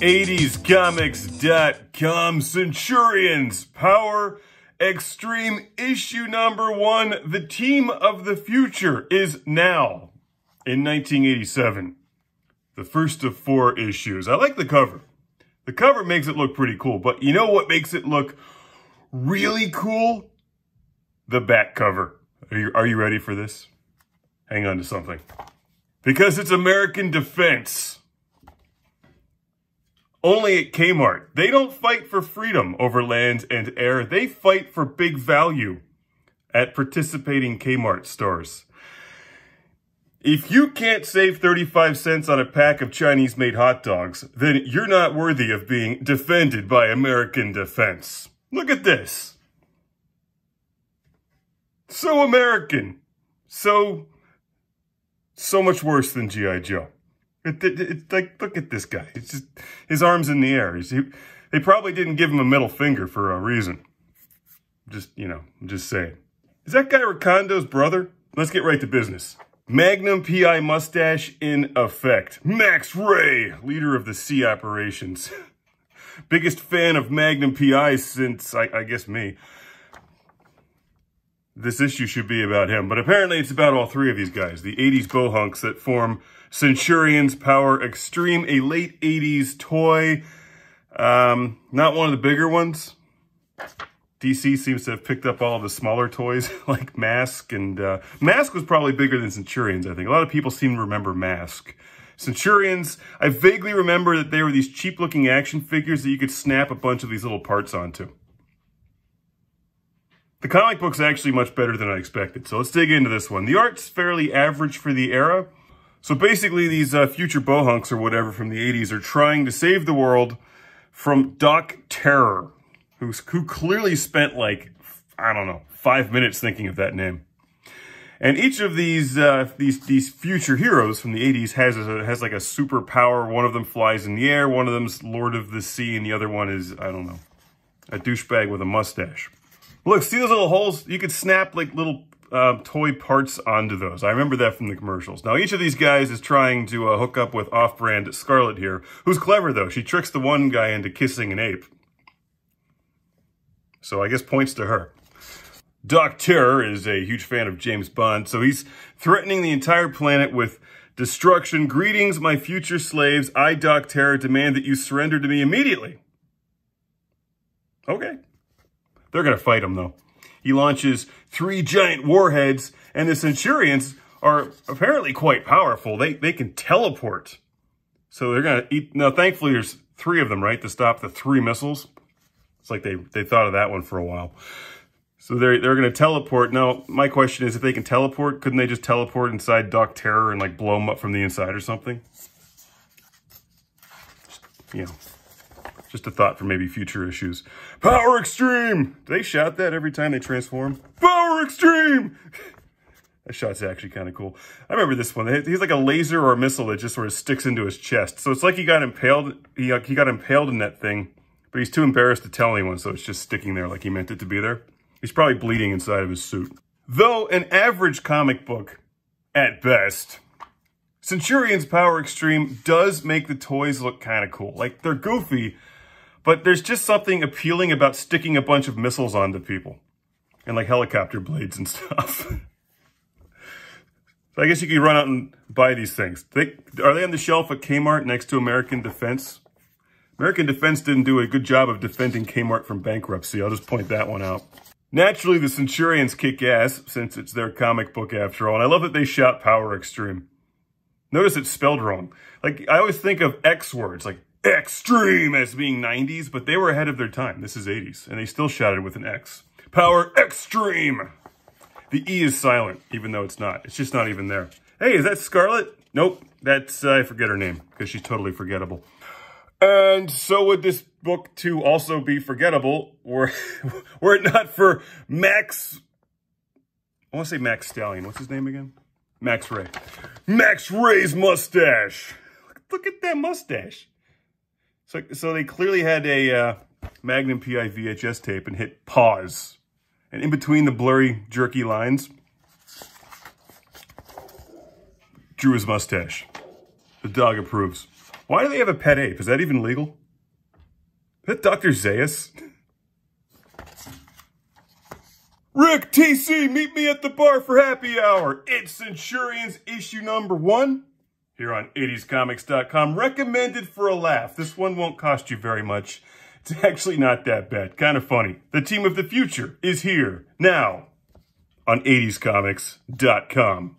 80scomics.com Centurions Power Extreme issue number 1. The team of the future is now in 1987. The first of 4 issues. I like the cover. The cover makes it look pretty cool, but you know what makes it look really cool? The back cover. Are you ready for this? Hang on to something. Because it's American Defense. Only at Kmart. They don't fight for freedom over land and air. They fight for big value at participating Kmart stores. If you can't save 35 cents on a pack of Chinese-made hot dogs, then you're not worthy of being defended by American Defense. Look at this. So American. So much worse than G.I. Joe. It's like, look at this guy. It's just, his arm's in the air. They probably didn't give him a middle finger for a reason. Just, I'm just saying. Is that guy Ricondo's brother? Let's get right to business. Magnum P.I. mustache in effect. Max Ray, leader of the sea operations. Biggest fan of Magnum P.I. since, I guess, me. This issue should be about him, but apparently it's about all 3 of these guys, the 80s bohunks that form Centurions PowerXtreme, a late 80s toy. Not one of the bigger ones. DC seems to have picked up all of the smaller toys, like Mask, and Mask was probably bigger than Centurions, I think. A lot of people seem to remember Mask. Centurions, I vaguely remember that they were these cheap-looking action figures that you could snap a bunch of these little parts onto. The comic book's actually much better than I expected, so let's dig into this one. The art's fairly average for the era. So basically these future bohunks or whatever from the 80s are trying to save the world from Doc Terror, who clearly spent like, I don't know, 5 minutes thinking of that name. And each of these future heroes from the 80s has like a superpower. One of them flies in the air, one of them's Lord of the Sea, and the other one is, I don't know, a douchebag with a mustache. Look, see those little holes? You could snap like little toy parts onto those. I remember that from the commercials. Now, each of these guys is trying to hook up with off-brand Scarlet here, who's clever, though. She tricks the one guy into kissing an ape. So I guess points to her. Doc Terror is a huge fan of James Bond, so he's threatening the entire planet with destruction. Greetings, my future slaves. I, Doc Terror, demand that you surrender to me immediately. Okay. They're going to fight him, though. He launches 3 giant warheads, and the Centurions are apparently quite powerful. They can teleport. So they're going to eat... Now, thankfully, there's 3 of them, right, to stop the 3 missiles. It's like they thought of that one for a while. So they're going to teleport. Now, my question is, if they can teleport, couldn't they just teleport inside Doc Terror and, like, blow him up from the inside or something? Just a thought for maybe future issues. Power Extreme! Do they shout that every time they transform? Power Extreme! That shot's actually kind of cool. I remember this one. He's like a laser or a missile that just sort of sticks into his chest. So it's like he got impaled. He got impaled in that thing, but he's too embarrassed to tell anyone, so it's just sticking there like he meant it to be there. He's probably bleeding inside of his suit. Though an average comic book, at best, Centurions PowerXtreme does make the toys look kind of cool. Like, they're goofy, but there's just something appealing about sticking a bunch of missiles onto people. And like helicopter blades and stuff. So I guess you could run out and buy these things. Are they on the shelf at Kmart next to American Defense? American Defense didn't do a good job of defending Kmart from bankruptcy. I'll just point that one out. Naturally, the Centurions kick ass, since it's their comic book after all. And I love that they shout Power Extreme. Notice it's spelled wrong. Like, I always think of X words, like extreme as being 90s, but they were ahead of their time. This is 80s, and they still shouted with an X. Power Extreme! The E is silent, even though it's not. It's just not even there. Hey, is that Scarlet? Nope, that's, I forget her name, because she's totally forgettable. And so would this book, too, also be forgettable, were it not for Max... I want to say Max Stallion. What's his name again? Max Ray. Max Ray's mustache! Look at that mustache! So they clearly had a Magnum P.I. VHS tape and hit pause. And in between the blurry, jerky lines, drew his mustache. The dog approves. Why do they have a pet ape? Is that even legal? Is that Dr. Zaius? Rick, TC, meet me at the bar for happy hour. It's Centurions issue number 1 here on 80scomics.com. Recommended for a laugh. This one won't cost you very much. It's actually not that bad. Kind of funny. The team of the future is here now on 80scomics.com.